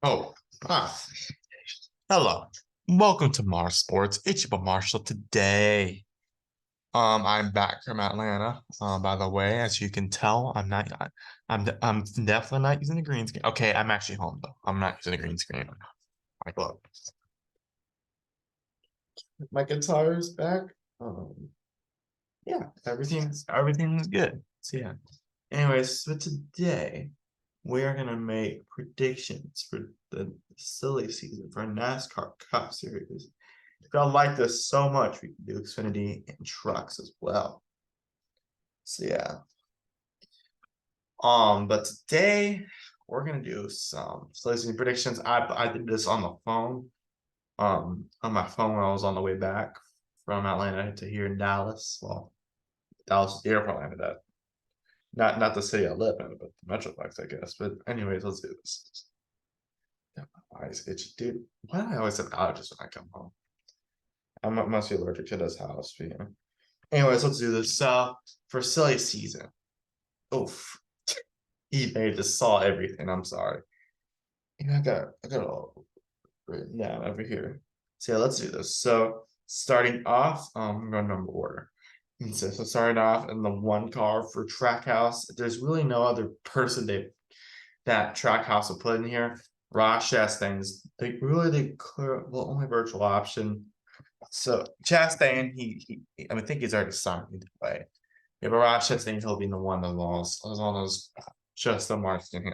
Oh, ah, hello. Welcome to Mars Sports. It's your boy Marshall. Today, I'm back from Atlanta. By the way, as you can tell, I'm definitely not using the green screen. Okay, I'm actually home though. I'm not using the green screen. Like, look, my guitar's back. Um, yeah, everything's good. So yeah. Anyways, so today we are gonna make predictions for the silly season for NASCAR Cup Series. If y'all like this so much, we can do Xfinity and trucks as well. So yeah. But today we're gonna do some silly season predictions. I did this on the phone, on my phone when I was on the way back from Atlanta to here in Dallas. Well, Dallas is the airport I landed at. Not the city I live in, but the Metroplex, I guess. But anyways, let's do this. Yeah, my eyes itch, dude. Why do I always have allergies when I come home? Must be allergic to this house. But yeah. Anyways, let's do this. So for silly season, oof, eBay just saw everything. I'm sorry. Yeah, I got it all written down over here. So yeah, let's do this. So starting off, I'm going number order. And so starting off in the one car for Trackhouse, there's really no other person that Trackhouse will put in here. Ross Chastain's the clear, well, only virtual option. So Chastain, I mean, I think he's already signed either way. Yeah, but Ross Chastain he'll be in the one of those as long as just the marketing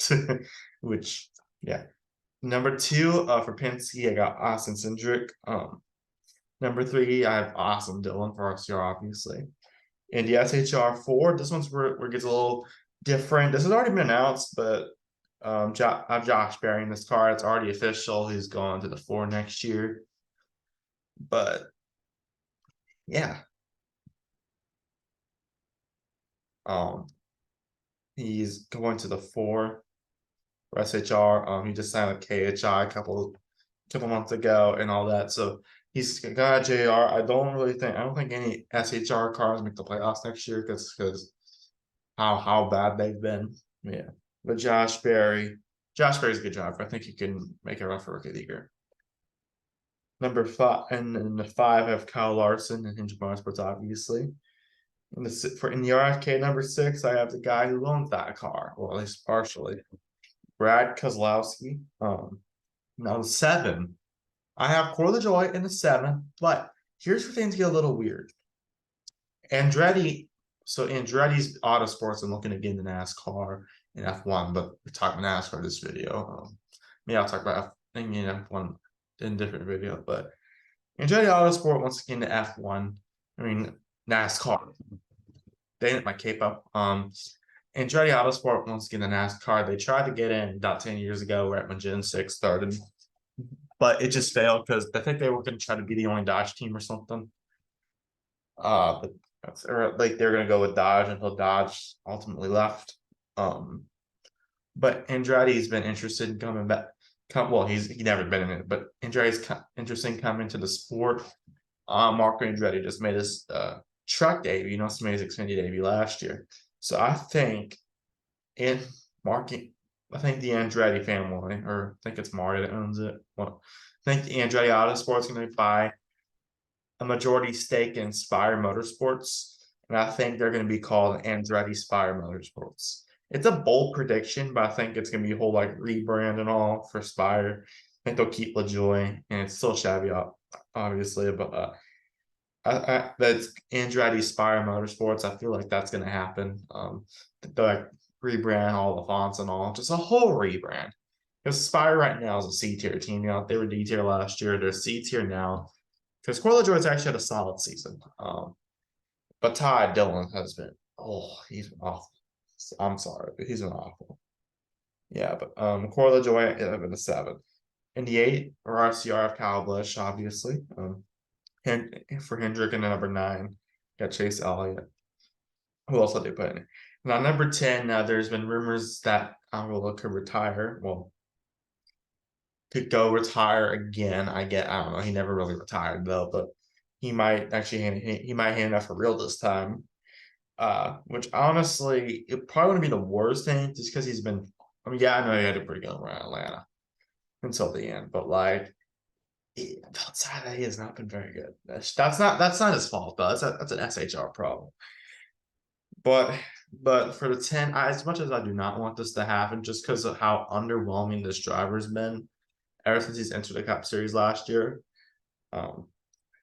him. Which yeah. Number two, for Penske, I got Austin Cindric. Number three, I have Austin Dillon for RCR, obviously. And the SHR four, this one's where it gets a little different. This has already been announced, but I have Josh Berry in this car. It's already official. He's going to the four next year. But yeah, um, he's going to the four for SHR. He just signed with KHI a couple months ago and all that. So he's got a JR. I don't think any SHR cars make the playoffs next year because how bad they've been. Yeah. But Josh Berry's a good driver. I think he can make a run for rookie of the year. Number five, and then the five I have Kyle Larson and Hinge Motorsports, obviously. In the RFK number six, I have the guy who owns that car, or at least partially, Brad Kozlowski. Now seven, I have Corey LaJoy in the seven, but here's where things get a little weird. Andretti, so Andretti's Autosports and looking to get into NASCAR and F1, but we're talking NASCAR this video. Maybe I'll talk about F1 in a different video, but Andretti Autosport wants to get into F1. I mean NASCAR. They hit my cape up. Andretti Autosport wants to get into NASCAR. They tried to get in about 10 years ago, right when Gen 6 started, but it just failed because I think they were going to try to be the only Dodge team or something. But or like they're gonna go with Dodge until Dodge ultimately left. Um, but Andretti's been interested in coming back. Well, he never been in it, but Andretti's interested in coming to the sport. Marco Andretti just made his truck debut. You know, he made his Xfinity debut last year. So I think in marking, I think the Andretti family, or I think it's Marty that owns it. Well, I think the Andretti Autosport's going to buy a majority stake in Spire Motorsports, and I think they're going to be called Andretti Spire Motorsports. It's a bold prediction, but I think it's going to be a whole like rebrand and all for Spire. I think they'll keep LaJoy, and it's still Chevy, obviously, but that's Andretti Spire Motorsports. I feel like that's going to happen. They'll like rebrand all the fonts and all, just a whole rebrand. Because Spire right now is a C tier team. You know, they were D tier last year. They're C tier now because Corey LaJoy's actually had a solid season. But Ty Dillon has been, he's been awful. I'm sorry, but he's been awful. Yeah, but Corey LaJoy in the seven. In the eight, or RCR of Kyle Busch, obviously. And for Hendrick in the number nine, got Chase Elliott. Who else did they put in? Now, number 10, there's been rumors that Alvaro could retire. Well, could go retire again. I don't know. He never really retired though, but he might actually he might hand out for real this time. Which honestly, it probably wouldn't be the worst thing just because he's been. I mean, yeah, I know he had a pretty good run in Atlanta, until the end. But like outside of that, he has not been very good. That's not his fault though. That's an SHR problem. But for the 10, as much as I do not want this to happen, just because of how underwhelming this driver's been ever since he's entered the Cup Series last year, um,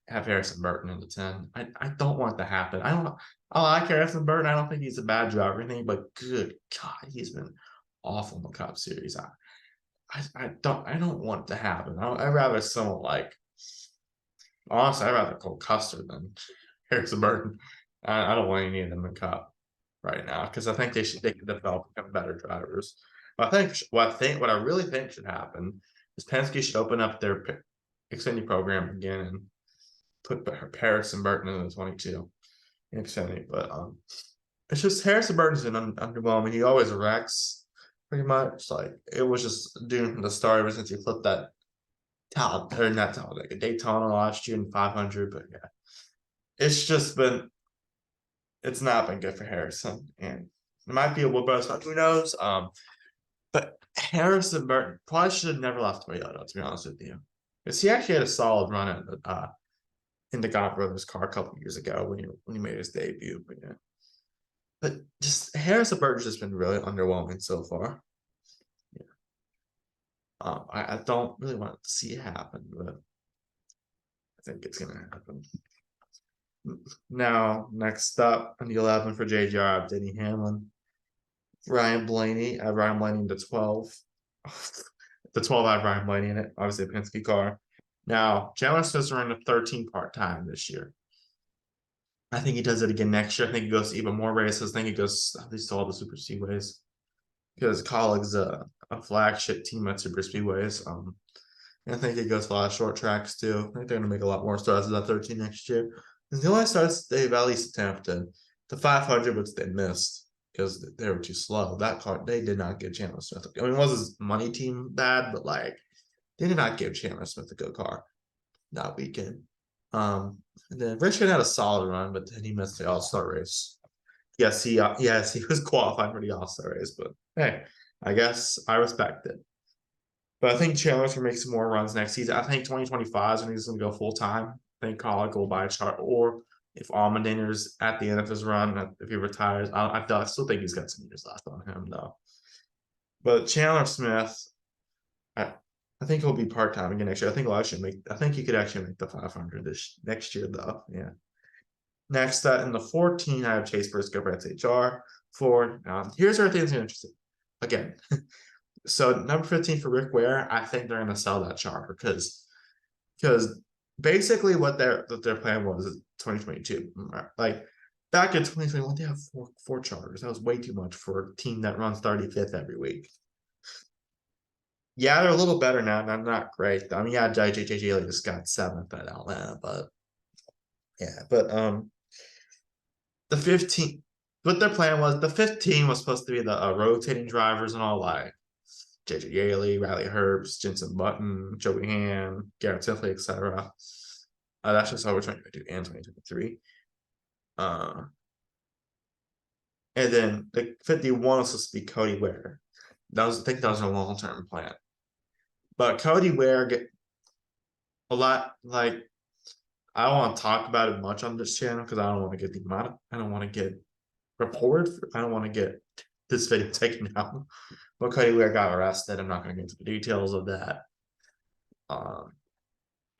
have Harrison Burton in the 10. I don't want it to happen. I like Harrison Burton. I don't think he's a bad driver or anything, but good God, he's been awful in the Cup Series. I don't want it to happen. I'd rather someone like honestly, I'd rather Cole Custer than Harrison Burton. I don't want any of them in the Cup right now because I think they could develop become better drivers. What I really think should happen is Penske should open up their Xfinity program again and put Harrison Burton in the 22 in Xfinity. But it's just Harrison Burton's been underwhelming. He always wrecks pretty much. Like it was just doomed from the start ever since he flipped that talent or not talent like a Daytona last year in 500. But yeah, it's just been it's not been good for Harrison, and it might be a Wood Brothers, who knows? But Harrison Burton probably should have never left Toyota, to be honest with you, because he actually had a solid run at in the God Brothers car a couple years ago when he made his debut. But yeah, but just Harrison Burton's just been really underwhelming so far. Yeah, I don't really want to see it happen, but I think it's gonna happen. Now, next up on the 11 for JGR, I have Denny Hamlin. Ryan Blaney. I have Ryan Blaney in the 12. The 12, I have Ryan Blaney in it. Obviously, a Penske car. Now, Chandler Smith's running a 13 part-time this year. I think he does it again next year. I think he goes to even more races. I think he goes at least to all the super speedways because Colleague's a flagship team at super speedways. And I think he goes to a lot of short tracks too. I think they're going to make a lot more starts at that 13 next year. And the only starts they've at least attempted the 500, which they missed because they were too slow. That car, they did not give Chandler Smith. I mean, it was his money team bad, but like they did not give Chandler Smith a good car that weekend. And then Richmond had a solid run, but then he missed the All-Star race. Yes, he was qualified for the All-Star race, but hey, I guess I respect it. But I think Chandler's gonna make some more runs next season. I think 2025 is when he's gonna go full time. I think Collick will buy a chart, or if Allmendinger's at the end of his run, if he retires, I still think he's got some years left on him though. But Chandler Smith, I think he'll be part time again next year. I think he could actually make the 500 this next year though. Yeah. Next, in the 14, I have Chase Briscoe for SHR. Here's where things are interesting. Again, so number 15 for Rick Ware, I think they're going to sell that char because basically what their plan was is 2022. Like back in 2021, they have four charters. That was way too much for a team that runs 35th every week. Yeah, they're a little better now. Not great. I mean, yeah, JJ just got 7th at Atlanta, but yeah, but the 15, what their plan was, the 15 was supposed to be the rotating drivers and all like JJ Yaley, Riley Herbst, Jensen Button, Joey Hand, Garrett Tiffley, etc. That's just how we're trying to do in 2023. And then the 51 was supposed to be Cody Ware. I think that was a long-term plan. But Cody Ware get a lot like I don't want to talk about it much on this channel because I don't want to get I don't want to get reported. I don't want to get this video taken down. But Cody Ware got arrested. I'm not going to get into the details of that. But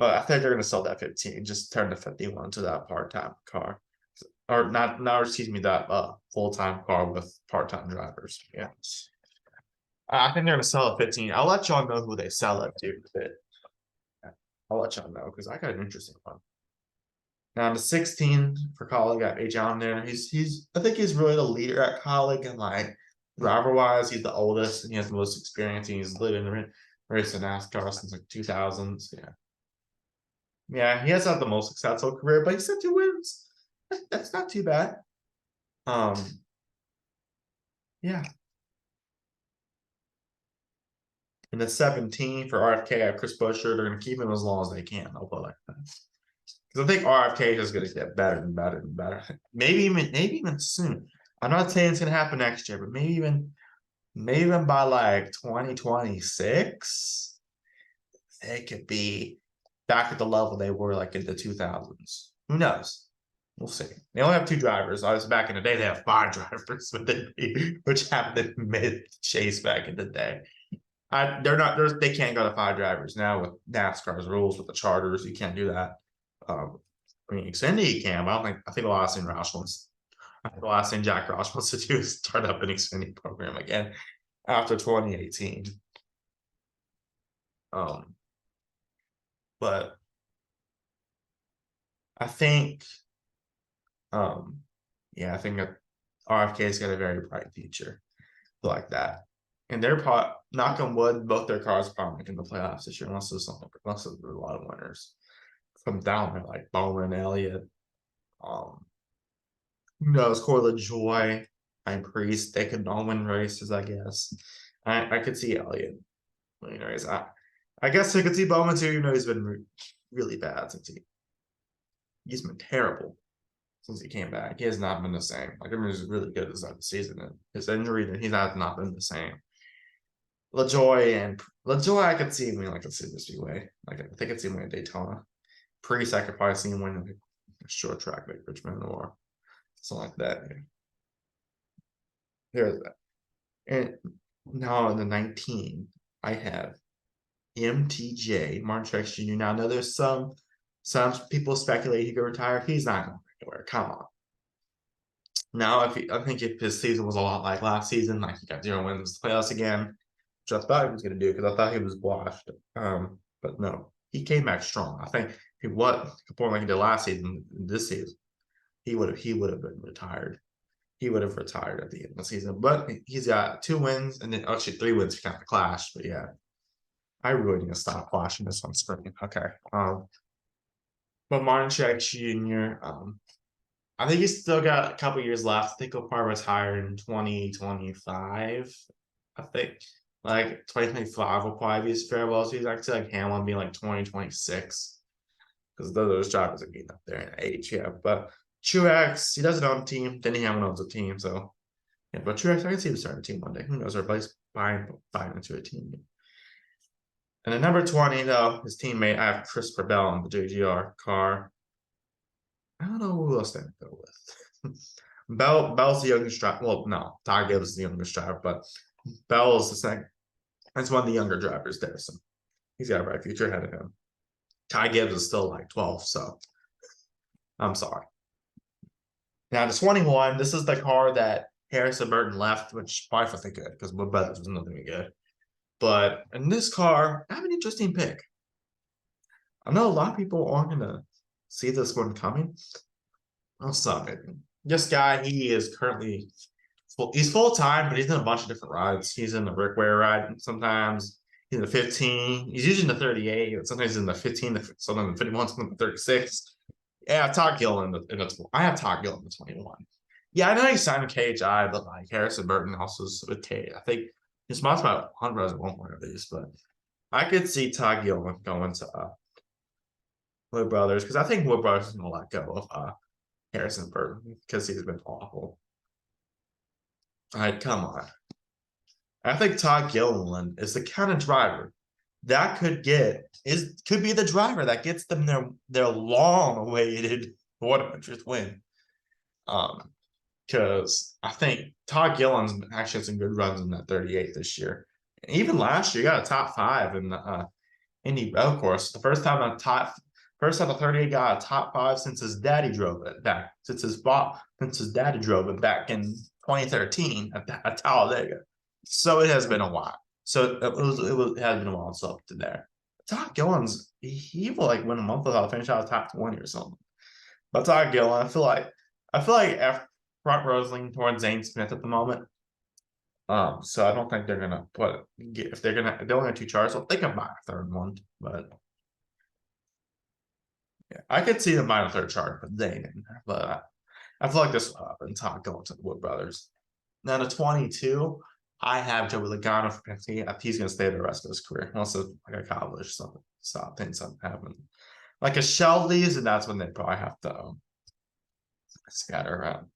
I think they're going to sell that 15, just turn the 51 to that part-time car, or not. Now, excuse me, that full-time car with part-time drivers. Yeah, I think they're going to sell a 15. I'll let y'all know who they sell it to. I'll let y'all know because I got an interesting one. Now the 16 for Colleague, got H on there. He's I think he's really the leader at Colleague, and like driver wise, he's the oldest and he has the most experience. And he's lived in the race in NASCAR since like 2000s. Yeah, he has had the most successful career, but he's had 2 wins. That's not too bad. Yeah. And the 17 for RFK, I have Chris Buescher. They're gonna keep him as long as they can. I'll put it like that. Because I think RFK is going to get better and better and better. Maybe even soon. I'm not saying it's going to happen next year, but maybe even by like 2026. they could be back at the level they were like in the 2000s. Who knows? We'll see. They only have 2 drivers. I was back in the day, they have 5 drivers, which happened mid chase back in the day. They can't go to 5 drivers now with NASCAR's rules with the charters. You can't do that. I mean, Xfinity can, but I think the last thing Roush wants, the last thing Jack Roush wants to do is start up an Xfinity program again after 2018. But I think, yeah, I think RFK's got a very bright future like that. And they're probably, knock on wood, both their cars probably making the playoffs this year, unless there's a lot of winners from down there, like Bowman, Elliott, who knows, Corey LaJoy, and Priest, they could all win races, I guess. I could see Elliott winning a race. I guess I could see Bowman too, he's been really bad since he's been terrible since he came back. He has not been the same. Like, I mean, he's really good at the start of the season. And his injury, he's not been the same. LaJoy, I could see him winning like a Super Speedway. Like, I think I could see him win Daytona. Priest, I could probably see him winning a short track like Richmond or something like that. Yeah. There's that. And now in the 19, I have MTJ, Martin Truex Jr. Now I know there's some people speculate he could retire. He's not going anywhere. Come on. Now, I think if his season was a lot like last season, like he got 0 wins, playoffs again, which I thought he was going to do because I thought he was washed. But no, he came back strong. I think he performed like he did last season. This season, he would have been retired. He would have retired at the end of the season. But he's got 2 wins and then actually 3 wins kind of clash. But yeah, I really need to stop flashing this on screen. Okay. But Martin Truex Jr. I think he's still got a couple years left. I think he'll probably retire in 2025. I think like 2025 will probably be his farewell season. I could see like Hamlin being like 2026 because those drivers are getting up there in age. Yeah, but Truex, he doesn't own a team. Denny Hamlin owns a team, so yeah. But Truex, I can see him starting a team one day. Who knows? Everybody's buying into a team. And at number 20, though, his teammate, I have Chris Bell in the JGR car. I don't know who else to go with. Bell's the youngest driver. Well, no, Ty Gibbs is the youngest driver, but Bell is the second. That's one of the younger drivers there, so he's got a bright future ahead of him. Ty Gibbs is still like 12, so I'm sorry. Now, the 21, this is the car that Harrison Burton left, which probably wasn't good because Wood Brothers was nothing good. But in this car, I have an interesting pick. I know a lot of people aren't going to see this one coming. I'll stop it. This guy, he is currently he's full-time, but he's in a bunch of different rides. He's in the Rick Ware ride sometimes. He's in the 15. He's usually in the 38, but sometimes he's in the 15, sometimes the 51, sometimes the 36. Yeah, Todd Gillen I have Todd Gillen in the 21. Yeah, I know he signed a KHI, but like Harrison Burton also is with K. I think his mom's about 100 at one point of these, but I could see Todd Gillen going to Wood Brothers because I think Wood Brothers is going to let go of Harrison Burton because he's been awful. All right, come on. I think Todd Gilliland is the kind of driver that could be the driver that gets them their long-awaited ornament win. Because I think Todd Gilliland's actually had some good runs in that 38 this year. And even last year, he got a top 5 in the Indy Road Course. The first time the 38 got a top 5 since his daddy drove it back. Since his daddy drove it back in 2013 at Talladega. So it has been a while. So it has been a while so up to there. Todd Gilliland's he will like win a month without finish out of top 20 or something. But Todd Gilliland, I feel like after front rows leaning towards Zane Smith at the moment. So I don't think they're gonna if they're only have 2 charts, they can buy a third one, but yeah, I could see them buying a third chart, but Zane in there. But I feel like this will happen. Todd Gilliland to the Wood Brothers. Now to 22, I have Joey Logano for Penske. He's gonna stay the rest of his career. Also, like a college, something happen. Like a shell leaves, and that's when they probably have to scatter around.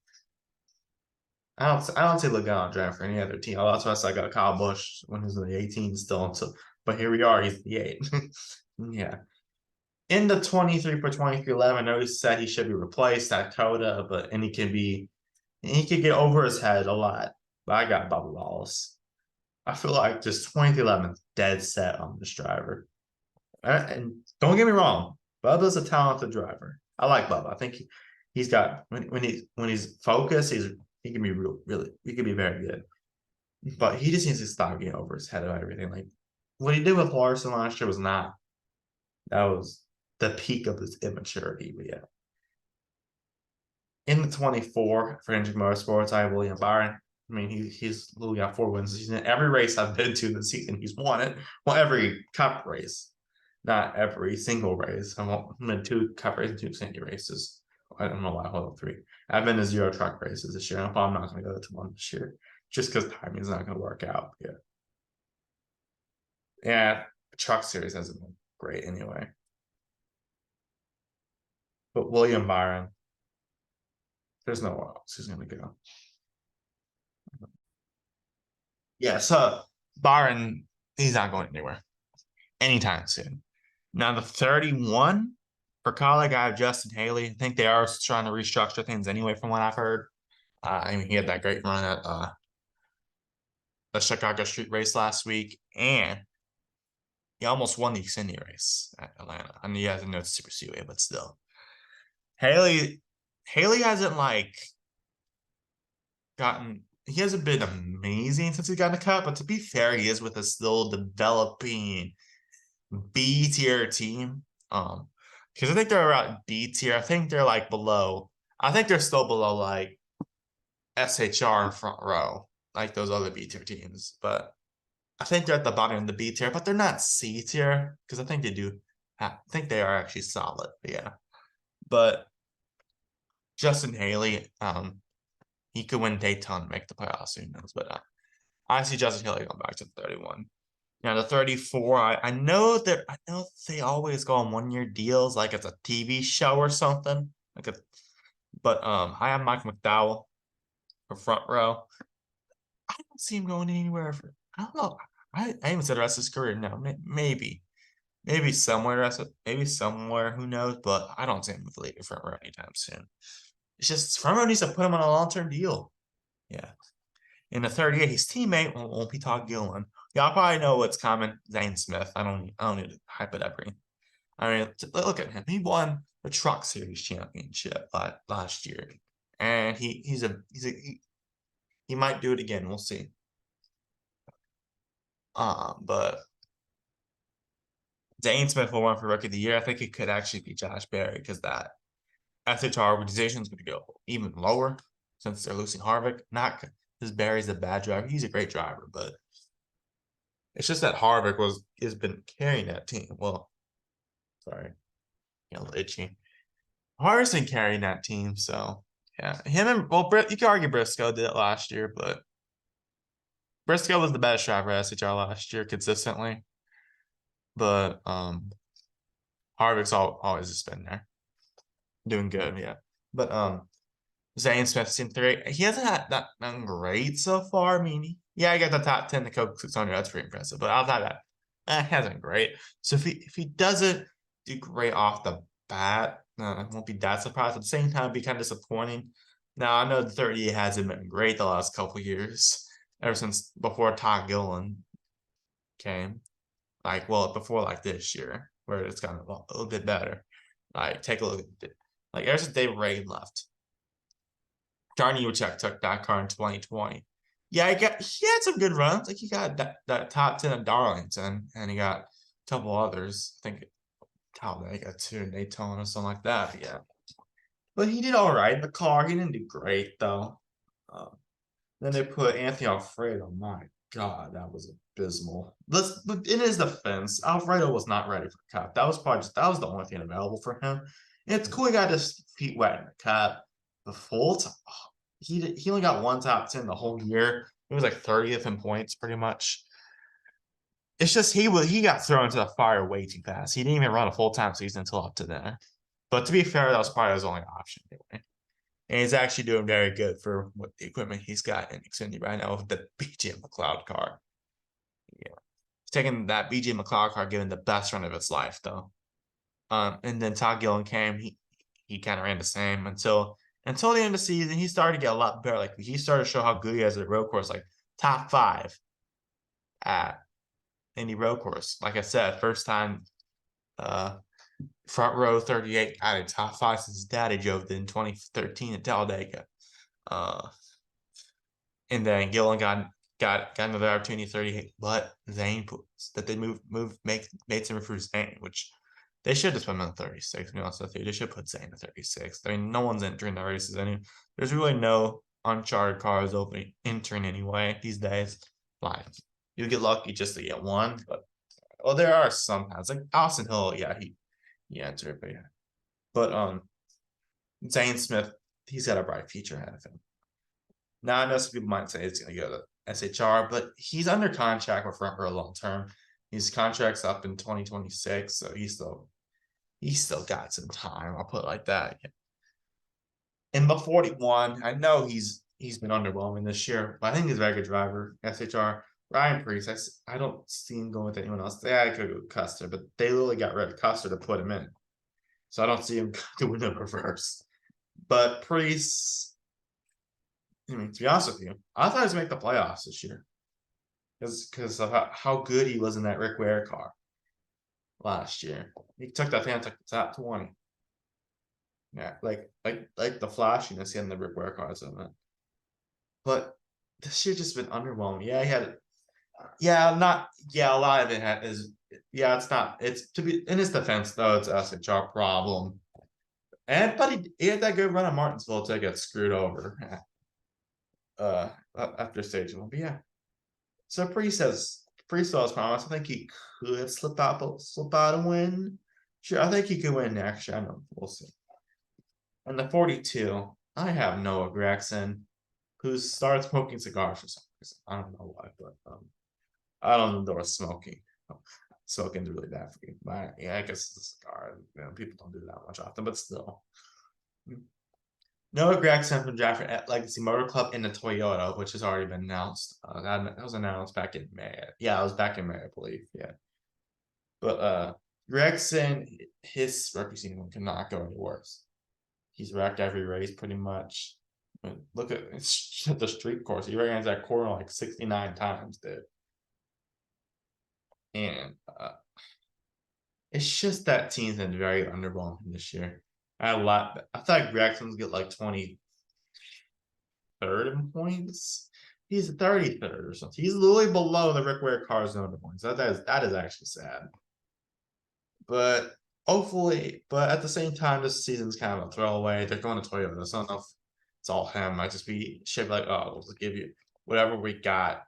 I don't see Legon draft for any other team. That's why I said I got Kyle Busch when he was in the 18 still. So, but here we are. He's the 8. Yeah. In the 23 for 23-11, I know he said he should be replaced at Coda, and he could get over his head a lot. But I got Bubba Wallace. I feel like just 2011 dead set on this driver. And don't get me wrong, Bubba's a talented driver. I like Bubba. I think he's got when he's focused, he can be really he can be very good. But he just needs to stop getting over his head about everything. Like what he did with Larson last year was not. That was the peak of his immaturity. But yeah, in the 24 for Hendrick Motorsports, I have William Byron. I mean, he's literally got 4 wins. He's in every race I've been to this season. He's won it. Well, every cup race, not every single race. I'm in 2 cup races, 2 Xfinity races. I don't know why I hold 3. I've been to 0 truck races this year. I'm probably not going to go to 1 this year, just because timing is not going to work out. Yeah, truck series hasn't been great anyway. But William Byron, there's nowhere else he's going to go. Yeah, so Byron, he's not going anywhere anytime soon. Now the 31 for colleague, I have Justin Haley. I think they are trying to restructure things anyway, from what I've heard. I mean, he had that great run at the Chicago Street Race last week, and he almost won the Xfinity race at Atlanta. I mean, he hasn't no Super Speedway, but still, Haley hasn't he hasn't been amazing since he got in the cup, but to be fair, he is with a still developing B tier team. Because I think they're around B tier. I think they're below. I think they're still below SHR and Front Row, like those other B tier teams. But I think they're at the bottom of the B tier, but they're not C tier because I think they do. I think they are actually solid. But yeah, but Justin Haley, he could win Daytona, make the playoffs. Who knows? But I see Justin Haley going back to the 31. Now the 34, I know they always go on 1-year deals, like it's a TV show or something. But I have Mike McDowell for Front Row. I don't see him going anywhere I don't know. I even said the rest of his career. No, maybe somewhere. Maybe somewhere. Who knows? But I don't see him with the league Front Row anytime soon. It's just Front Row needs to put him on a long-term deal. Yeah. In the 38, his teammate won't be Todd Gilliland. Y'all probably know what's coming. Zane Smith. I don't need to hype it up. I mean, look at him. He won the Truck Series championship last year, and he might do it again. We'll see. But Zane Smith will run for Rookie of the Year. I think it could actually be Josh Berry because that SHR organization is going to go even lower since they're losing Harvick. Not because Barry's a bad driver. He's a great driver, but it's just that Harvick has been carrying that team. Well, sorry, a little itchy. Harvick's been carrying that team, so yeah. You can argue Briscoe did it last year, but Briscoe was the best driver at SHR last year consistently. But Harvick's always just been there, doing good, yeah. But Zane Smith seemed great. He hasn't had that great so far. I mean, yeah, he got the top 10 to Coke 600. That's pretty impressive. But outside that, he hasn't great. So if he doesn't do great off the bat, I won't be that surprised. At the same time, it'd be kind of disappointing. Now I know the 30 hasn't been great the last couple years, ever since before Todd Gilliland came. Before this year, where it's gotten a little bit better. Take a look at it. Ever since David Reagan left. Johnny Uchek took that car in 2020. Yeah, he had some good runs. He got that top 10 at Darlington, and he got a couple others. I think he got 2 in Daytona or something like that. But yeah, but he did all right in the car. He didn't do great though. Then they put Anthony Alfredo. My God, that was abysmal. But in his defense, Alfredo was not ready for Cup. That was the only thing available for him. And it's cool he got his feet wet in the Cup. The full time, he only got 1 top 10 the whole year. It was 30th in points, pretty much. It's just he got thrown into the fire way too fast. He didn't even run a full-time season until up to then. But to be fair, that was probably his only option anyway. And he's actually doing very good for what the equipment he's got in Xfinity right now with the BJ McLeod car. Yeah. He's taking that BJ McLeod car, giving the best run of its life, though. And then Todd Gillen came. He kind of ran the same until the end of the season. He started to get a lot better. Like he started to show how good he is at road course, like top 5 at any road course. Like I said, first time front row 38 out of top 5 since his daddy drove in 2013 at Talladega. And then Gillen got another opportunity 38, but Zane that they made some for Zane, which they should just put him in 36. To be honest with you, they should put Zane in 36. I mean, no one's entering the races anymore. There's really no uncharted cars entering anyway these days. Like you get lucky just to get one, but there are some paths like Austin Hill. Yeah, he entered, but yeah, but Zane Smith, he's got a bright future ahead of him. Now I know some people might say it's going to go to SHR, but he's under contract with Front Row long term. His contract's up in 2026, so he's still got some time. I'll put it like that. In the 41, I know he's been underwhelming this year, but I think he's a very good driver. SHR Ryan Preece, I don't see him going with anyone else. Yeah, I could go with Custer, but they literally got rid of Custer to put him in, so I don't see him doing the reverse. But Preece, I mean, to be honest with you, I thought he was going to make the playoffs this year because of how good he was in that Rick Ware car last year. He took that thing, took the top 20. Yeah, like the flashiness in the Rick Ware cars in it. But this year just been underwhelming. Yeah, he had, a lot of it it's not. It's to be in his defense though. It's a SHR problem, but he had that good run at Martinsville to get screwed over. After stage 1, but yeah. So Priest still has promise. I think he could slip out and win. Sure, I think he could win next year. I know we'll see. And the 42, I have Noah Gregson, who started smoking cigars for some reason. I don't know why, but I don't endorse smoking. Smoking's really bad for you. But yeah, I guess it's a cigar. People don't do that much often, but still. Noah Gregson from Jaffrey at Legacy Motor Club in the Toyota, which has already been announced. That was announced back in May. Yeah, it was back in May, I believe. Yeah. But Gregson, his rookie season cannot go any worse. He's wrecked every race pretty much. I mean, look at the street course. He ran that corner like 69 times, dude. And it's just that team's been very underwhelming this year. I thought Gregson's get like 23rd in points. He's 33rd or something. He's literally below the Rick Ware cars in points. That is actually sad. But hopefully, but at the same time, this season's kind of a throwaway. They're going to Toyota, so I don't know if it's all him. Might just be shit like, oh, we'll just give you whatever we got.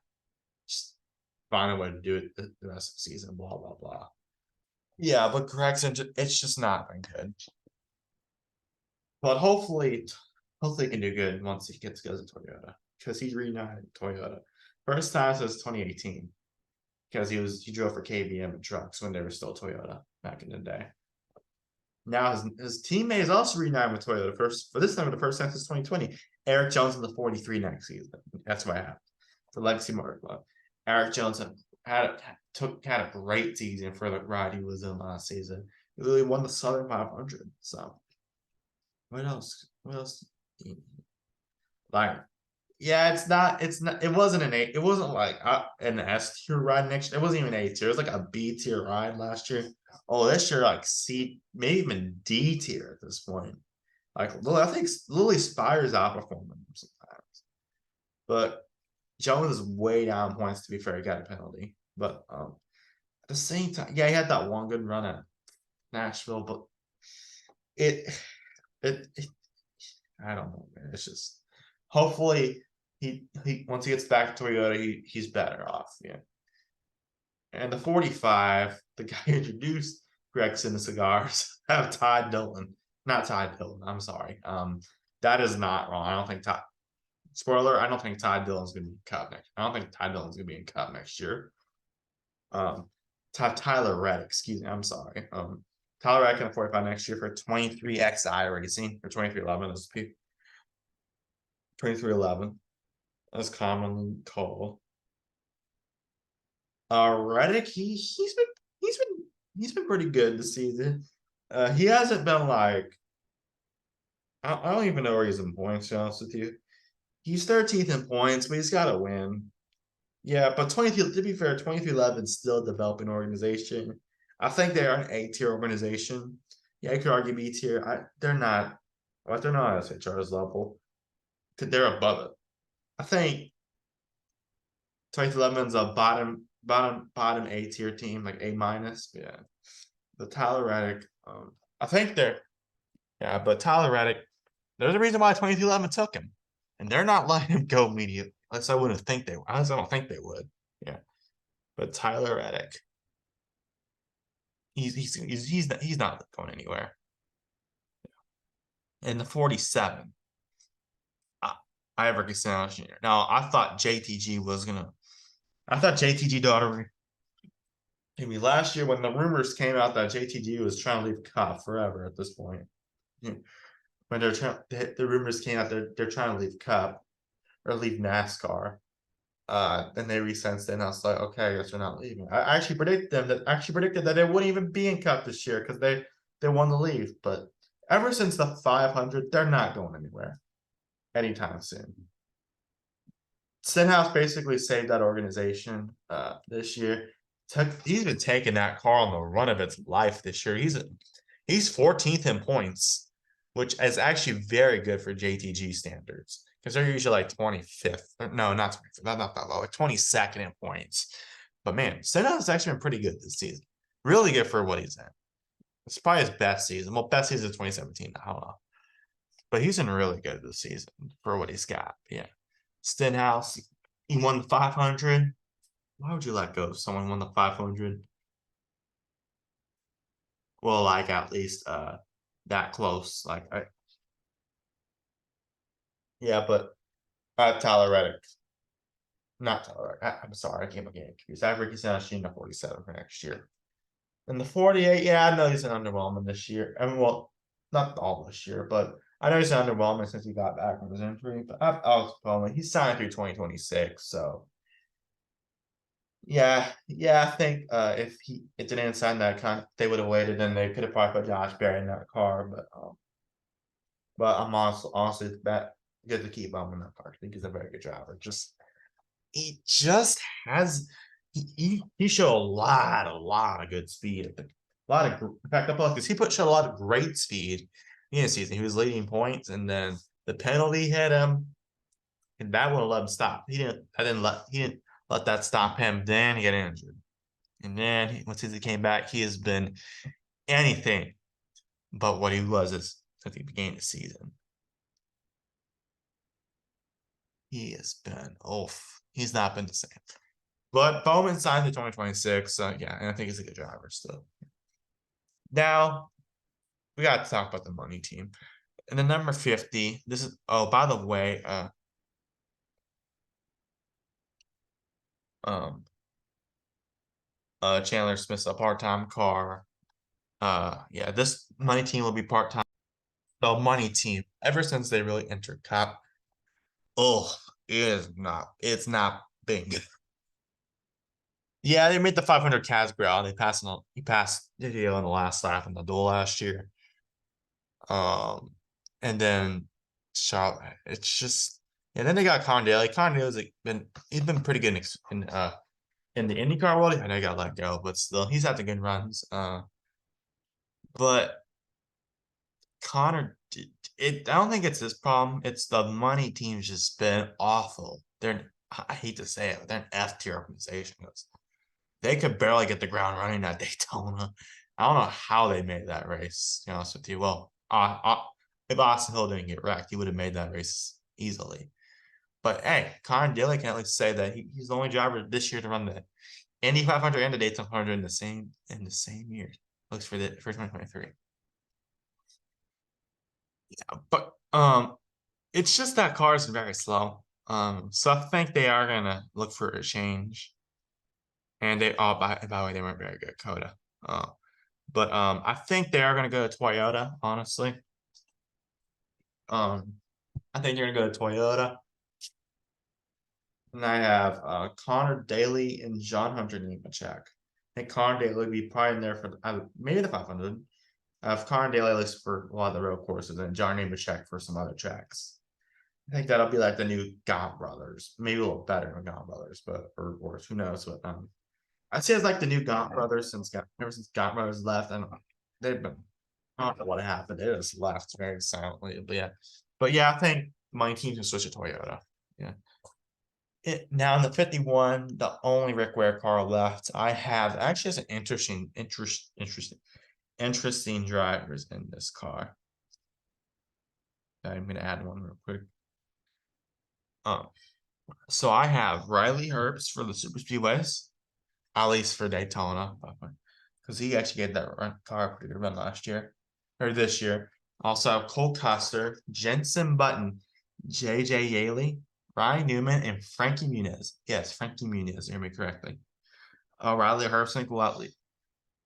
Just find a way to do it the rest of the season. Blah blah blah. Yeah, but Gregson, it's just not been good. But hopefully he can do good once he goes to Toyota because he's reunited Toyota first time since 2018 because he drove for KBM and trucks when they were still Toyota back in the day. Now his teammate is also reunited with Toyota for this time for the first time since 2020. Eric Jones in the 43 next season. That's what happened for Legacy Motor Club. Eric Jones had a great season for the ride he was in last season. He really won the Southern 500. So what else? Like, yeah, it wasn't an A. It wasn't like an S tier ride next year. It wasn't even A tier. It was like a B tier ride last year. Oh, this year like C, maybe even D tier at this point. Like, I think Lily Spire's outperforming them sometimes, but Jones is way down points. To be fair, he got a penalty, but at the same time, yeah, he had that one good run at Nashville, but it I don't know, man. It's just hopefully he once he gets back to Toyota, he's better off. Yeah. And the 45, the guy who introduced Gregson to cigars, have Todd Dillon. Not Todd Dillon, I'm sorry. That is not wrong. I don't think Todd spoiler, I don't think Todd Dillon's gonna be cut next. I don't think Todd Dillon's gonna be in cut next year. Tyler Reddick, excuse me, I'm sorry. Tyler Reddick in the 45 next year for 23XI Racing or 2311 as people. 2311, as commonly called. Reddick, he's been pretty good this season. He hasn't been like I don't even know where he's in points, to be honest with you. He's 13th in points, but he's got to win. Yeah, but 23, to be fair, 2311 is still a developing organization. I think they are an A tier organization. Yeah, I could argue B tier. They're not, but they're not at SHR's level. They're above it. I think 2311 is a bottom A tier team, like A minus. Yeah. The Tyler Reddick, I think yeah, but Tyler Reddick, there's a reason why 2311 took him. And they're not letting him go immediately. Unless I wouldn't think they would. I don't think they would. Yeah. But Tyler Reddick, he's not going anywhere. In the 47, I have Ricky Stenhouse Jr. Now I thought JTG daughter. I mean, last year when the rumors came out that JTG was trying to leave COP forever at this point, when the rumors came out they're trying to leave COP or leave NASCAR. Then they resensed it, and I was like, okay, I guess they're not leaving. I actually predicted that they wouldn't even be in Cup this year because they want to leave. But ever since the 500, they're not going anywhere anytime soon. Stenhouse basically saved that organization this year. He's been taking that car on the run of its life this year. He's 14th in points, which is actually very good for JTG standards because they're usually like 25th. No, not 25th. Not that low. Like 22nd in points. But man, Stenhouse has actually been pretty good this season. Really good for what he's in. It's probably his best season. Well, best season is 2017. I don't know. But he's been really good this season for what he's got. Yeah. Stenhouse, he won the 500. Why would you let go if someone won the 500? Well, like at least that close. Yeah, but Tyler Reddick. Not Tyler Reddick. I'm sorry, I can't get confused. I have Ricky Stenhouse Jr. 47 for next year. And the 48, yeah, I know he's an underwhelming this year. I mean, well, not all this year, but I know he's an underwhelming since he got back from his injury. But I was calling. He's signed through 2026, so yeah, I think if it didn't sign that they would have waited, and they could have probably put Josh Berry in that car. But I'm honestly that good to keep him in that car. I think he's a very good driver. He just has he showed a lot of good speed. A lot of in fact, because he showed a lot of great speed in the season. He was leading points, and then the penalty hit him, and that wouldn't let him stop. He didn't let that stop him. Then he got injured, and then once he came back, he has been anything but what he was since the beginning of the season. He has been he's not been the same. But Bowman signed to 2026, so yeah, and I think he's a good driver still. Now we got to talk about the money team. And the number 50, this is by the way, Chandler Smith's a part-time car. Yeah, this money team will be part-time. The money team, ever since they really entered Cup, it's not big. Yeah, they made the 500 Casgrell. He passed the deal in the last lap in the duel last year. And then Charlotte, it's just, and then they got Condale. Condale's he's been pretty good in the IndyCar world. I know he got let go, but still, he's had the good runs. But Connor, I don't think it's his problem. It's the money team's just been awful. I hate to say it, they're an F tier organization. They could barely get the ground running at Daytona. I don't know how they made that race, to be honest with you. Well, if Austin Hill didn't get wrecked, he would have made that race easily. But hey, Conor Daly can at least say that he's the only driver this year to run the Indy 500 and the Daytona 500 in the same year. Looks for 2023. Yeah, but it's just that cars are very slow. So I think they are gonna look for a change. And by the way, they weren't very good at Coda. But I think they are gonna go to Toyota, honestly. I think you're gonna go to Toyota. And I have Connor Daly and John Hunter Nemechek. I think Connor Daly would be probably in there for maybe the 500. I have Connor Daly list for a lot of the road courses and John Nemechek for some other tracks. I think that'll be like the new Gaunt brothers, maybe a little better than Gaunt brothers, but or worse, who knows? But I'd say it's like the new Gaunt brothers ever since Gaunt brothers left. I don't know. They've been I don't know what happened. They just left very silently. But yeah, I think my team can switch to Toyota. Yeah. Now in the 51, the only Rick Ware car left, I have actually has an interesting drivers in this car. I'm gonna add one real quick. So I have Riley Herbst for the Super Speedways, at least for Daytona, because he actually gave that car a pretty good run last year or this year. Also have Cole Custer, Jensen Button, JJ Yaley, Ryan Newman, and Frankie Muniz. Yes, Frankie Muniz, hear me correctly. Riley Herbst will at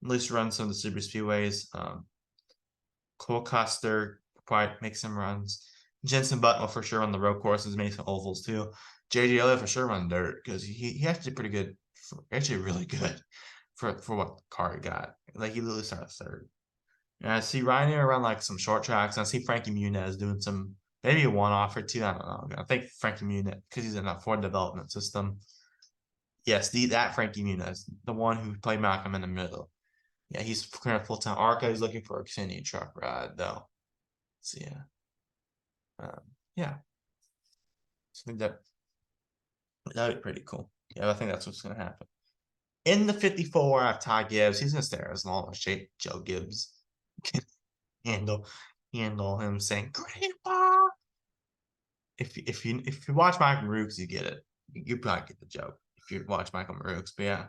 least run some of the super speedways. Cole Custer probably make some runs. Jensen Button will for sure run the road courses, maybe some ovals too. JJ Elliott for sure run dirt because he actually pretty good, actually really good for what car he got. Like he literally started third. And I see Ryan here run like some short tracks. And I see Frankie Muniz doing some maybe a one off or two. I don't know. I think Frankie Muniz because he's in a Ford development system. Yes, that Frankie Muniz, the one who played Malcolm in the middle. Yeah, he's current full time ARCA. He's looking for a Xfinity truck ride though. So yeah, yeah. So I think that'd be pretty cool. Yeah, I think that's what's gonna happen. In the 54, I have Ty Gibbs. He's gonna stay there as long as Joe Gibbs can handle him saying "Grandpa." If you watch Michael Rooks, you get it. You probably get the joke if you watch Michael Rooks. But yeah,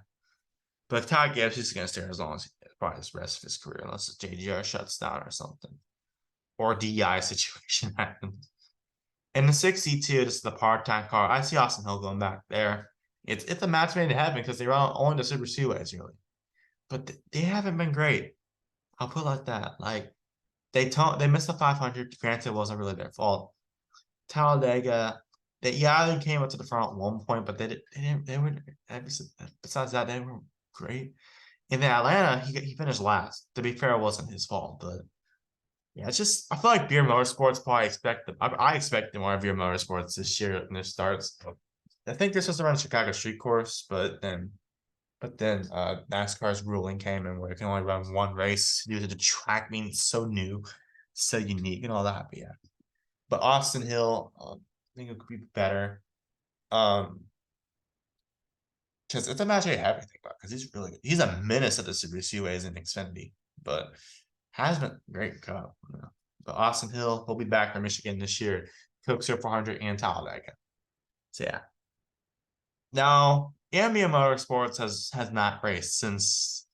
but Ty Gibbs is gonna stay there as long as probably the rest of his career, unless JGR shuts down or something, or a DI situation happens. In the 62, this is the part-time car. I see Austin Hill going back there. It's a match made in heaven because they run only the super speedways really, but they haven't been great. I'll put it like that. Like they missed the 500. Granted, it wasn't really their fault. Talladega, they came up to the front at one point, but they were besides that they were great. In the Atlanta, he finished last. To be fair, it wasn't his fault, but yeah, it's just I feel like Beer Motorsports probably I expect more of Beer Motorsports this year when this starts. I think this was around Chicago Street Course, but then NASCAR's ruling came in where it can only run one race due to the track being so new, so unique, and all that. But yeah, but Austin Hill, I think it could be better. Because it's a match I have to think about because he's really good. He's a menace at the Super Speedways in Xfinity, but has been great cup. You know. But Austin Hill, he'll be back for Michigan this year. Coke 400 and Talladega. So yeah. Now, Ambien Motorsports has not raced since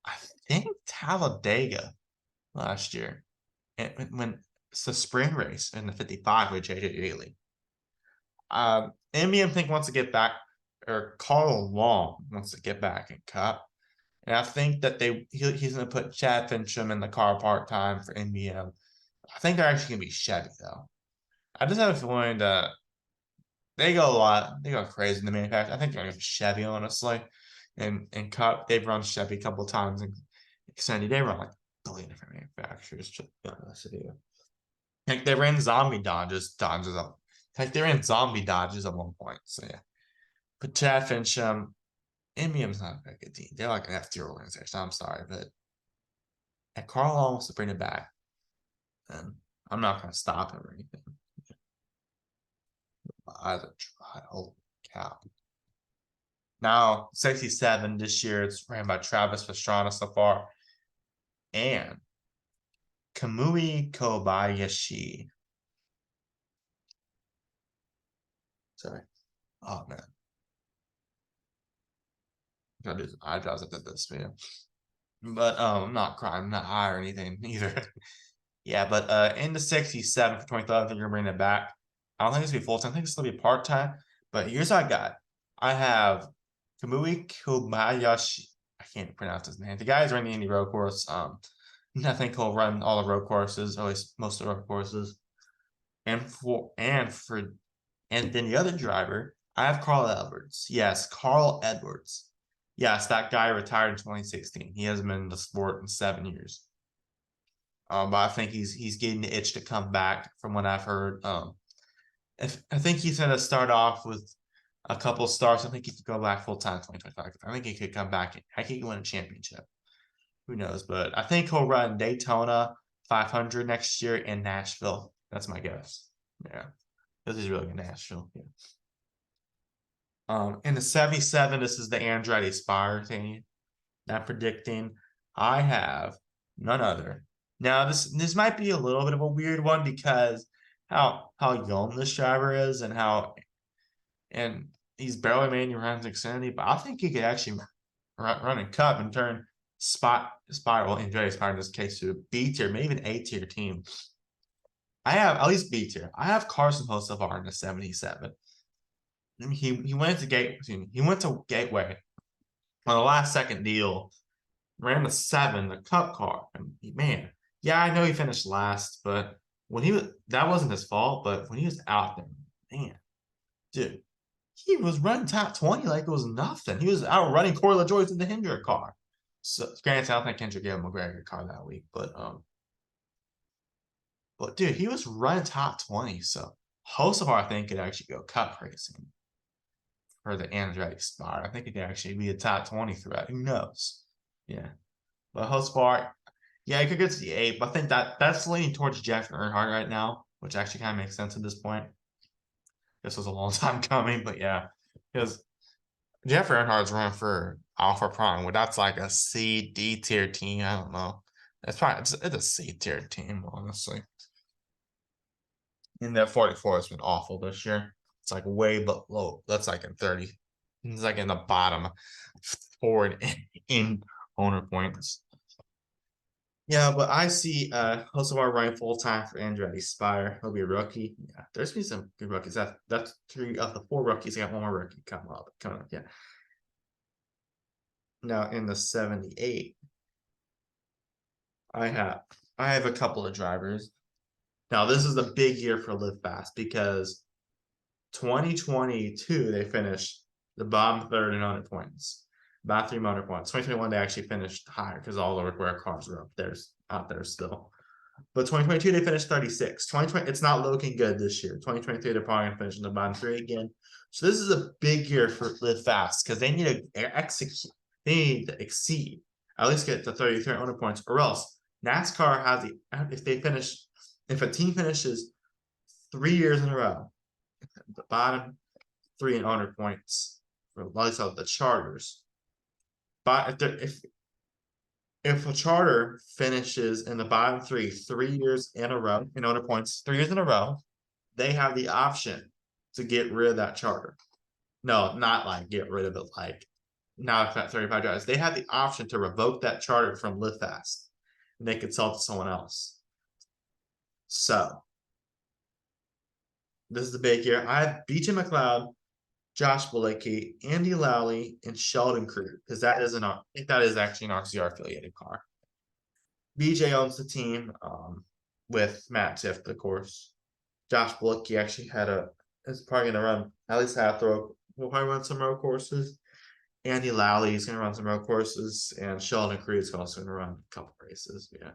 I think Talladega last year. When it's the spring race in the 55 with JJ Daly. Ambien think wants to get back, or Carl Long wants to get back in Cup. And I think that he's going to put Chad Fincham in the car part time for NBM. I think they're actually going to be Chevy though. I just have a feeling that they go a lot. They go crazy in the manufacturer. I think they're going to be Chevy honestly. And Cup they've run Chevy a couple of times. And Xfinity they run like a billion different manufacturers. Just be honest with you. Like they ran zombie Dodges up. Like they're in zombie Dodges at one point. So yeah. But Chad Fincham, NBM's not a very good team. They're like an F-tier organization. I'm sorry, but and Carl wants to bring it back. And I'm not going to stop him or anything. Either try. Holy cow. Now, 67 this year, it's ran by Travis Pastrana so far. And Kamui Kobayashi. Sorry. Oh, man. I gotta do some eyebrows after this video. But I'm not crying, I'm not high or anything either. Yeah, but in the 67 for 2012, I think you're bringing it back. I don't think it's gonna be full time. I think it's gonna be part time. But here's what I got. I have Kamui Kobayashi. I can't pronounce his name. The guy's running any road course. I think he'll run all the road courses, or at least most of the road courses. And then the other driver, I have Carl Edwards. Yes, Carl Edwards. Yes, that guy retired in 2016. He hasn't been in the sport in 7 years. But I think he's getting the itch to come back from what I've heard. If I think he's gonna start off with a couple starts. I think he could go back full time 2025. I think he could come back. I think he could win a championship. Who knows? But I think he'll run Daytona 500 next year in Nashville. That's my guess. Yeah, this is really good Nashville. Yeah. In the 77, this is the Andretti Spire thing. I'm predicting. I have none other. Now this might be a little bit of a weird one because how young this driver is and he's barely made any runs Xfinity, but I think he could actually run a cup and turn Spiral Andretti Spire in this case to a B tier, maybe an A tier team. I have at least B tier. I have Carson Hocevar in the 77. He went to Gateway on the last second deal, ran the 7, the cup car. And man, yeah, I know he finished last, but that wasn't his fault. But when he was out there, man, dude, he was running top 20 like it was nothing. He was out running Corey LaJoie in the Hendrick car. So granted, I don't think Hendrick gave him a McGregor car that week, but dude, he was running top 20. So Hocevar, I think, could actually go cup racing for the Andretti Spire. I think it could actually be a top 20 threat. Who knows? Yeah. But Hocevar, yeah, he could get to the 8, but I think that's leaning towards Jeff Earnhardt right now, which actually kind of makes sense at this point. This was a long time coming, but yeah, because Jeff Earnhardt's running for Alpha Prime, well, that's like a C, D tier team. I don't know. It's a C tier team, honestly. And that 44 has been awful this year. It's like way below. That's like in 30. It's like in the bottom forward in owner points. Yeah, but I see Hocevar running full time for Andretti Spire. He'll be a rookie. Yeah, there's been some good rookies. That's 3 of the 4 rookies. I got one more rookie coming up. Yeah. Now in the 78, I have a couple of drivers. Now this is a big year for Live Fast because 2022 they finished the bottom third in owner points. About 3 motor points. 2021 they actually finished higher because all the rare cars were out there still. But 2022 they finished 36. 2020 it's not looking good this year. 2023 they're probably gonna finish in the bottom 3 again. So this is a big year for Live Fast because they need to execute. They need to exceed, at least get to 33 owner points, or else NASCAR has if a team finishes 3 years in a row, the bottom 3 in owner points for at least of the charters. But if a charter finishes in the bottom 3 years in a row in owner points, 3 years in a row, they have the option to get rid of that charter. No, not like get rid of it, like not at 35 drivers. They have the option to revoke that charter from Live Fast, and they could sell it to someone else. So this is the big year. I have BJ McLeod, Josh Bilicki, Andy Lally, and Sheldon Creed, because that is actually an RCR affiliated car. BJ owns the team with Matt Tift, of course. Josh Bilicki actually is probably going to run at least we'll probably run some road courses. Andy Lally is going to run some road courses, and Sheldon Creed is also going to run a couple races. Yeah,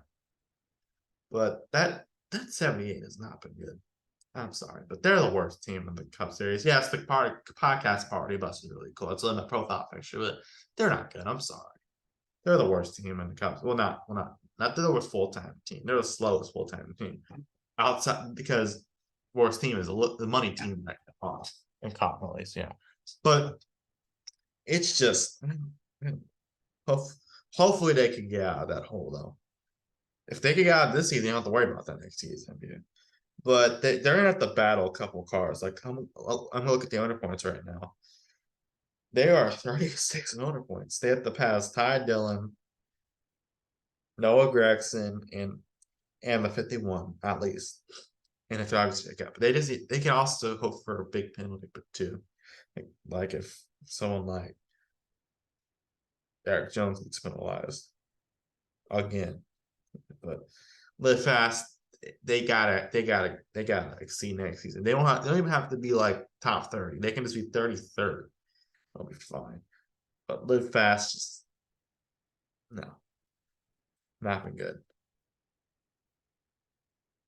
but that 78 has not been good. I'm sorry, but they're the worst team in the Cup Series. Yes, the podcast party bus is really cool. It's in the profile picture, but they're not good. I'm sorry. They're the worst team in the Cup. Well, not they're the worst full-time team. They're the slowest full-time team outside because worst team is the money team in Cup release. Yeah, but it's just hopefully they can get out of that hole though. If they can get out of this season, they don't have to worry about that next season. Yeah. But they're gonna have to battle a couple cars. Like I'm gonna look at the owner points right now. They are 36 in owner points. They have to pass Ty Dillon, Noah Gregson, and the 51 at least in a driver's pickup. They can also hope for a big penalty too. Like if someone like Eric Jones gets penalized again. But Live Fast, they gotta exceed next season. They don't even have to be like top 30. They can just be 33rd. They'll be fine. But live fast, just no, not been good.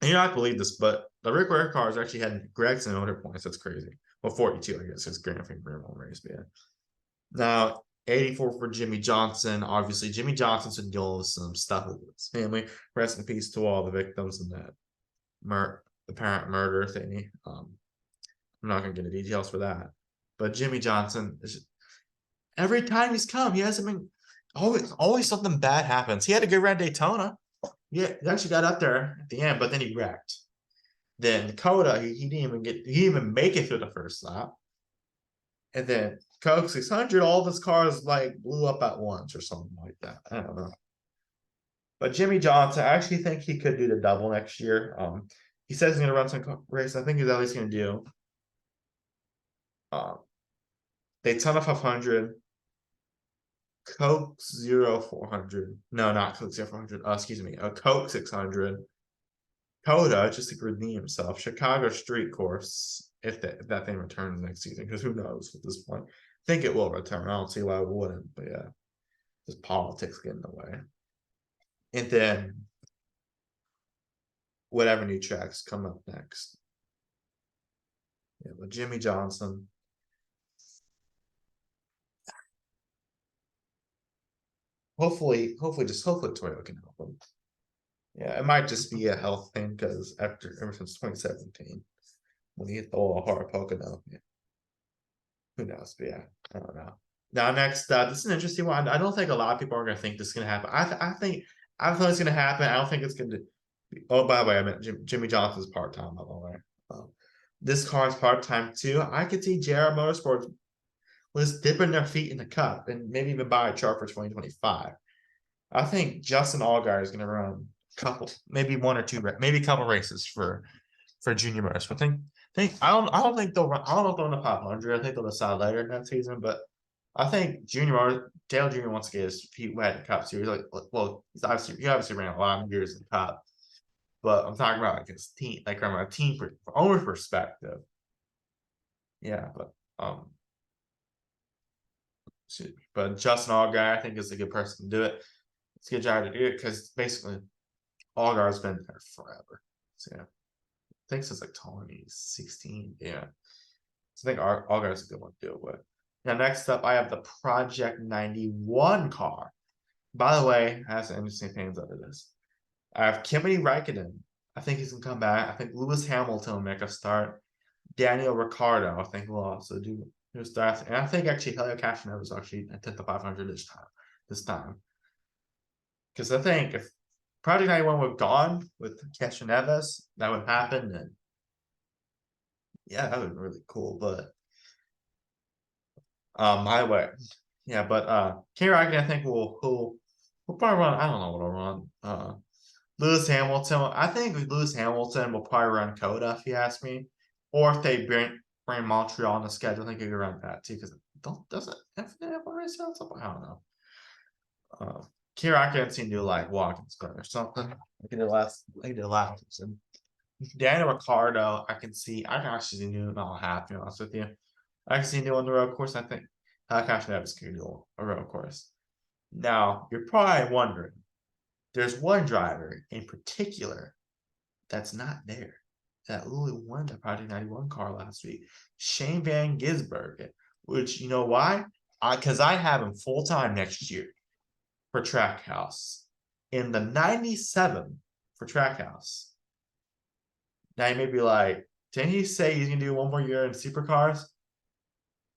And you're not believe this, but the Rick Ware cars actually had Gregson 100 points. That's crazy. Well, 42, I guess, because Grand Prix won't race, but yeah. Now, 84 for Jimmy Johnson. Obviously, Jimmy Johnson's been dealing with some stuff with his family. Rest in peace to all the victims in that apparent murder thingy. I'm not gonna get into details for that. But Jimmy Johnson, every time he's come, he hasn't been always something bad happens. He had a good run Daytona. Yeah, he actually got up there at the end, but then he wrecked. Then Dakota, he didn't even make it through the first lap. And then Coke 600, all of his cars like blew up at once or something like that. I don't know. But Jimmy Johnson, I actually think he could do the double next year. He says he's going to run some race. I think he's at least going to do Daytona 500, Coke 0400. No, not Coke 0400. Excuse me. A Coke 600. Coda just to redeem himself. Chicago Street Course, if that thing returns next season, because who knows at this point. I think it will return. I don't see why it wouldn't, but yeah. Just politics get in the way. And then whatever new tracks come up next. Yeah, but Jimmy Johnson. Hopefully Toyota can help him. Yeah, it might just be a health thing because ever since 2017, when he hit the wall hard Pocono, yeah. Who knows? But yeah, I don't know. Now next, this is an interesting one. I don't think a lot of people are going to think this is going to happen. I think it's going to happen. I don't think it's going to. Oh, by the way, I meant Jimmy Johnson's part time. By the way, this car is part time too. I could see JR Motorsports was dipping their feet in the cup and maybe even buy a chart for 2025. I think Justin Allgaier is going to run a couple, maybe one or two, maybe a couple races for Junior Motorsport. I don't think they'll run. I don't know if they'll run the 500. I think they'll decide later in that season. But I think Dale Jr. wants to get his feet wet in the Cup Series. Well, he obviously ran a lot of years in the Cup, but I'm talking about like his team, like from a team owner perspective. Yeah, but Justin Allgaier, I think, is a good person to do it. It's a good job to do it because basically Allgaier's been there forever. So yeah. I think since like 2016. Yeah. So I think Allgaier's a good one to do it with. Now, next up, I have the Project 91 car. By the way, I have some interesting things out of this. I have Kimi Räikkönen. I think he's going to come back. I think Lewis Hamilton will make a start. Daniel Ricciardo, I think, will also do his start. And I think actually Helio Castroneves was actually at the 500 this time. Because I think if Project 91 were gone with Castroneves, that would happen. And yeah, that would be really cool. But my way. Yeah, but Kimi Räikkönen, I think will probably run. I don't know what will run. Lewis Hamilton. I think Lewis Hamilton will probably run Coda if you ask me. Or if they bring Montreal on the schedule, I think he could run that too. Because doesn't have a race out? I don't know. Kimi Räikkönen seemed to like Watkins Glen or something. Like he did last season. Daniel Ricciardo, I can actually see new not half, to be honest with you. I can see new on the road course. I think Cash Nevis can do a road course. Now, you're probably wondering, there's one driver in particular that's not there. That literally won the Project 91 car last week. Shane Van Gisbergen. Which, you know why? Because I have him full-time next year for Trackhouse. In the 97 for Trackhouse. Now you may be like, didn't he say he's gonna do one more year in supercars?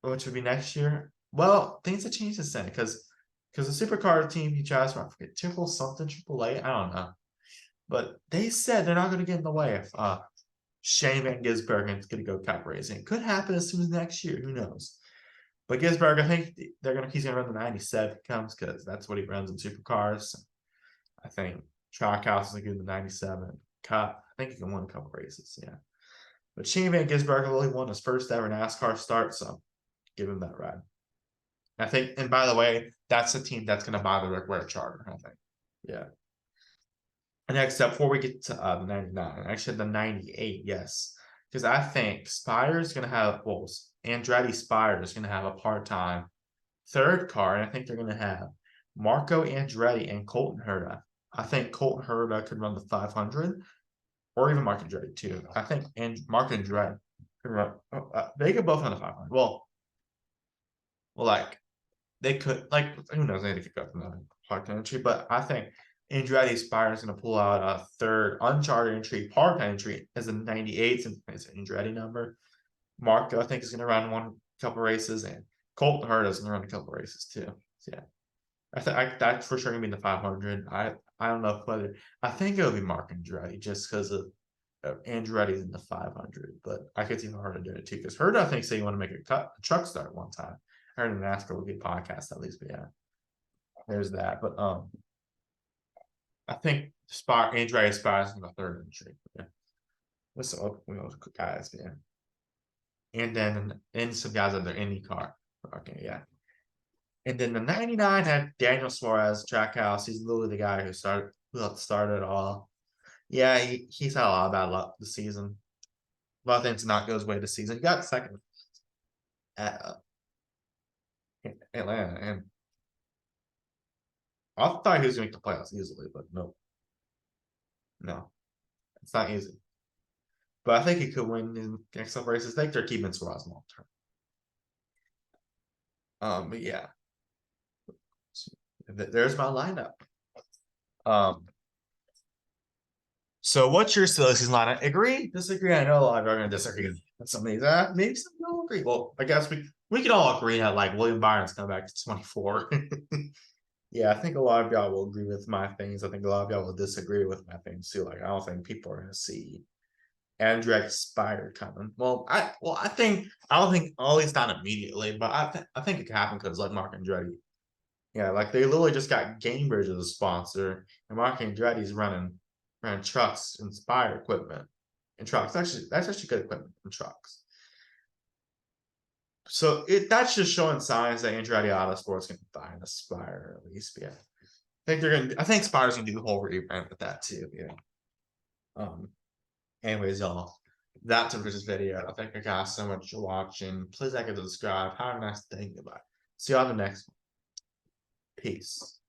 Which would be next year? Well, things have changed since then because the supercar team he drives for, I forget, triple A, I don't know. But they said they're not gonna get in the way if Shane Van Gisbergen is gonna go cup racing. It could happen as soon as next year, who knows? But Gisbergen, I think he's gonna run the 97 if he comes because that's what he runs in supercars. I think Trackhouse is gonna do the 97 Cup. I think he can win a couple races, yeah. But Shane Van Gisbergen really won his first ever NASCAR start, so give him that ride. I think, and by the way, that's the team that's going to buy the Rick Ware charter, I think. Yeah. And except before we get to the 99, actually the 98, yes. Because I think Spire's gonna have Andretti Spire is gonna have a part-time third car, and I think they're gonna have Marco Andretti and Colton Herta. I think Colton Herta could run the 500, or even Marco Andretti too. I think Marco Andretti could run. They could both run the 500. Well, like they could, like, who knows? They could go from the part-time entry, but I think Andretti Spire is going to pull out a third uncharted entry, part-time entry as a 98, since it's an Andretti number. Marco, I think, is going to run one couple races, and Colton Herta is going to run a couple races too. So, yeah, I think that's for sure going to be in the 500. I don't know whether I think it'll be Mark Andretti just because of Andretti's in the 500, but I could see Herta doing it too because Herta, I think, say you want to make a truck start one time. I heard an Nascar would be a podcast at least, but yeah, there's that. But I think Andretti Spires in the third entry. Yeah. What's the guys? Yeah. And then some guys at their Indy car. Okay, yeah. And then the 99 had Daniel Suarez, Trackhouse. He's literally the guy who started it all. Yeah, he's had a lot of bad luck this season. A lot of things not go his way this season. He got second at Atlanta, and I thought he was going to make the playoffs easily, but no, it's not easy. But I think he could win in next couple races. I think they're keeping Suarez long term. But yeah, there's my lineup. So what's your silly season lineup? Agree? Disagree? I know a lot of you are going to disagree. Some of these, maybe some don't agree. Well, I guess we can all agree that like William Byron's come back to 24. Yeah, I think a lot of y'all will agree with my things. I think a lot of y'all will disagree with my things too. Like I don't think people are going to see Andretti Spire coming. I don't think at least not immediately, but I think it could happen because like Mark Andretti. Yeah, like they literally just got Gamebridge as a sponsor, and Mark Andretti's running trucks, Inspire equipment, and trucks. That's actually good equipment in trucks. So that's just showing signs that Andretti Autosports can find Aspire at least. Yeah, I think Spire's gonna do the whole rebrand with that too. Yeah. Anyways, y'all, that's it for this video. I thank you guys so much for watching. Please like and subscribe. Have a nice day. Goodbye. See you on the next one. Peace.